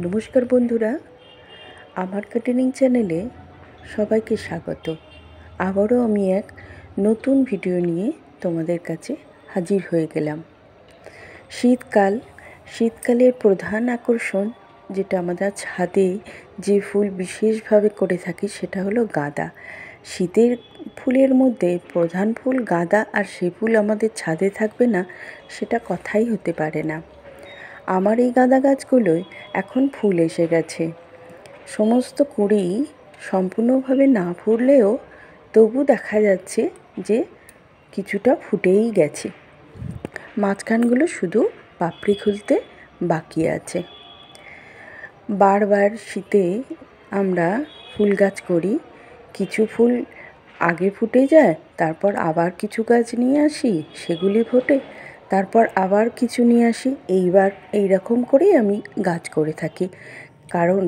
নমস্কার বন্ধুরা, আমার গার্ডেনিং চ্যানেলে সবাইকে স্বাগত। আবারও আমি এক নতুন ভিডিও নিয়ে তোমাদের কাছে হাজির হয়ে গেলাম। শীতকালের প্রধান আকর্ষণ যেটা আমাদের ছাদে যে ফুল বিশেষভাবে করে থাকি সেটা হলো গাঁদা। শীতের ফুলের মধ্যে প্রধান ফুল গাঁদা, আর সে ফুল আমাদের ছাদে থাকবে না সেটা কথাই হতে পারে না। আমার এই গাঁদা গাছগুলোয় এখন ফুল এসে গেছে। সমস্ত কুঁড়ি সম্পূর্ণভাবে না ফুটলেও তবু দেখা যাচ্ছে যে কিছুটা ফুটেই গেছে। মাঝখানগুলো শুধু পাপড়ি খুলতে বাকি আছে। বারবার শীতে আমরা ফুল গাছ করি, কিছু ফুল আগে ফুটে যায়, তারপর আবার কিছু গাছ নিয়ে আসি, সেগুলি ফোটে, তারপর আবার কিছু নিয়ে আসি। এই রকম করেই আমি গাছ করে থাকি। কারণ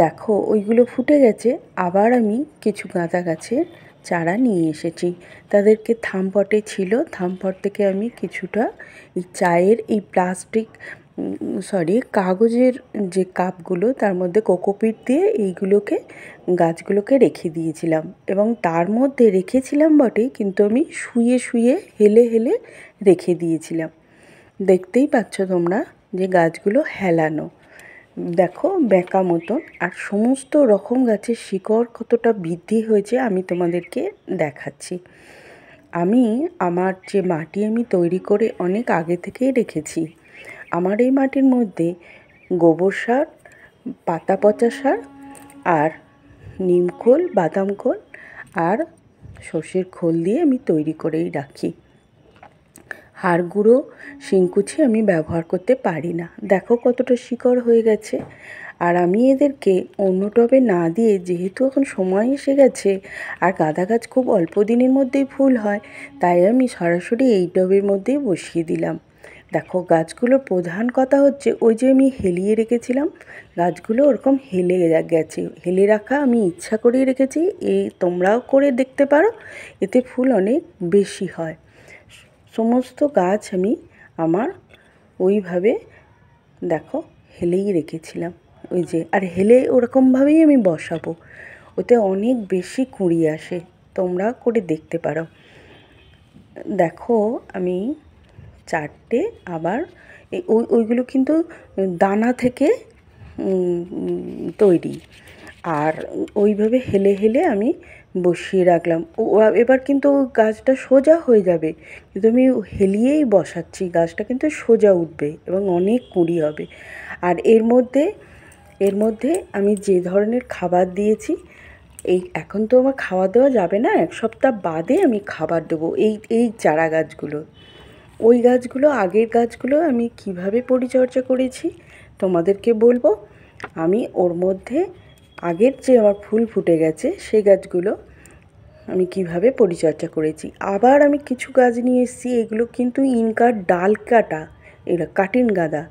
দেখো, ওইগুলো ফুটে গেছে, আবার আমি কিছু গাঁদা গাছের চারা নিয়ে এসেছি। তাদেরকে থামপটে ছিল, থামপট থেকে আমি কিছুটা এই চায়ের এই কাগজের যে কাপগুলো, তার মধ্যে কোকোপিট দিয়ে গাছগুলোকে রেখে দিয়েছিলাম। এবং তার মধ্যে রেখেছিলাম বটে, কিন্তু আমি শুয়ে শুয়ে হেলে হেলে রেখে দিয়েছিলাম। দেখতেই পাচ্ছ তোমরা যে গাছগুলো হেলানো, দেখো বেঁকা মতন। আর সমস্ত রকম গাছের শিকড় কতটা বৃদ্ধি হয়েছে আমি তোমাদেরকে দেখাচ্ছি। আমার যে মাটি আমি তৈরি করে অনেক আগে থেকেই রেখেছি, আমার এই মাটির মধ্যে গোবর সার, পাতা পচা সার, আর নিমখোল, বাদাম খোল আর সর্ষের খোল দিয়ে আমি তৈরি করেই রাখি। হাড় গুঁড়ো, শিংকুচি আমি ব্যবহার করতে পারি না। দেখো কতটা শিকড় হয়ে গেছে। আর আমি এদেরকে অন্য টবে না দিয়ে, যেহেতু এখন সময় এসে গেছে আর গাঁদা গাছ খুব অল্প দিনের মধ্যেই ফুল হয়, তাই আমি সরাসরি এই টবের মধ্যেই বসিয়ে দিলাম। দেখো গাছগুলোর প্রধান কথা হচ্ছে, ওই যে আমি হেলিয়ে রেখেছিলাম, গাছগুলো ওরকম হেলে গেছে। হেলে রাখা আমি ইচ্ছা করেই রেখেছি, তোমরাও করে দেখতে পারো, এতে ফুল অনেক বেশি হয়। সমস্ত গাছ আমি আমার ওইভাবে দেখো হেলেই রেখেছিলাম। আর হেলে ওরকমভাবেই আমি বসাবো, ওতে অনেক বেশি কুঁড়ি আসে। তোমরা করে দেখতে পারো। দেখো আমি চারটে আবার ওইগুলো কিন্তু দানা থেকে তৈরি, আর ওইভাবে হেলে হেলে আমি বসিয়ে রাখলাম। এবার কিন্তু গাছটা সোজা হয়ে যাবে, কিন্তু আমি হেলিয়েই বসাচ্ছি। গাছটা কিন্তু সোজা উঠবে এবং অনেক কুঁড়ি হবে। আর এর মধ্যে আমি যে ধরনের খাবার দিয়েছি, এখন তো আমার খাওয়া দেওয়া যাবে না, 1 সপ্তাহ বাদে আমি খাবার দেবো এই চারা গাছগুলো। আগের গাছগুলো আমি কিভাবে পরিচর্যা করেছি তোমাদেরকে বলবো। আমি ওর মধ্যে আগের যে আমার ফুল ফুটে গেছে সেই গাছগুলো আমি কিভাবে পরিচর্যা করেছি। আবার আমি কিছু গাছ নিয়ে এসেছি, এগুলো কিন্তু ইনকার ডাল কাটা, এরা কাটিন গাঁদা,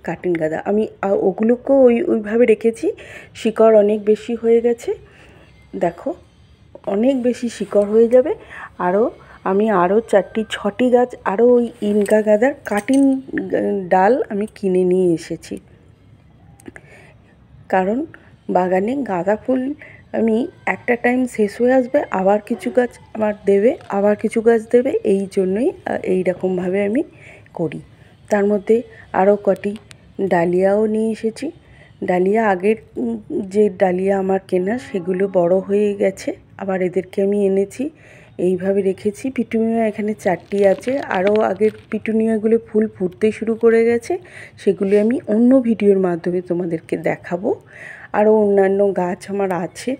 কাটিন গাঁদা। আমি ওগুলোকেও ওইভাবে রেখেছি। শিকড় অনেক বেশি হয়ে গেছে, দেখো অনেক বেশি শিকড় হয়ে যাবে। আমি আরও 4-6টি গাছ আরও ওই ইনকা গাঁদার কাটিন ডাল আমি কিনে নিয়ে এসেছি। কারণ বাগানে গাঁদা ফুল আমি একটা টাইম শেষ হয়ে আসবে, আবার কিছু গাছ আমার দেবে, আবার কিছু গাছ দেবে, এই জন্যই এইরকমভাবে আমি করি। তার মধ্যে আরও কটি ডালিয়াও নিয়ে এসেছি। ডালিয়া আগের যে ডালিয়া আমার কেনা, সেগুলো বড় হয়ে গেছে, আবার এদেরকে আমি এনেছি, এইভাবে রেখেছি। পিটুনিয়া এখানে 4টি আছে, আরও আগের পিটুনিয়াগুলো ফুল ফুটতে শুরু করে গেছে, সেগুলো আমি অন্য ভিডিওর মাধ্যমে তোমাদেরকে দেখাবো। আরও অন্যান্য গাছ আমার আছে,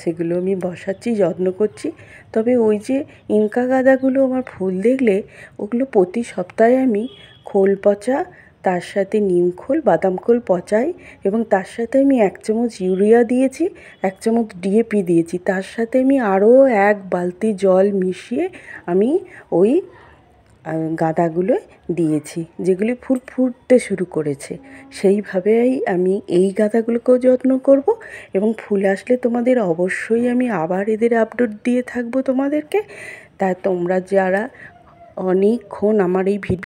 সেগুলো আমি বসাচ্ছি, যত্ন করছি। তবে ওই যে ইনকা গাঁদাগুলো আমার ফুল দেখলে, ওগুলো প্রতি সপ্তাহে আমি খোল পচা, তার সাথে নিমখোল, বাদাম খোল পচাই, এবং তার সাথে আমি 1 চামচ ইউরিয়া দিয়েছি, 1 চামচ ডিএপি দিয়েছি। তার সাথে আমি আরও 1 বালতি জল মিশিয়ে আমি ওই গাঁদাগুলো দিয়েছি, যেগুলি ফুল ফুটতে শুরু করেছে। সেইভাবেই আমি এই গাঁদাগুলোকেও যত্ন করব, এবং ফুল আসলে তোমাদের অবশ্যই আমি আবার এদের আপডেট দিয়ে থাকবো তোমাদেরকে। তাই তোমরা যারা অনেকক্ষণ আমার এই ভিডিও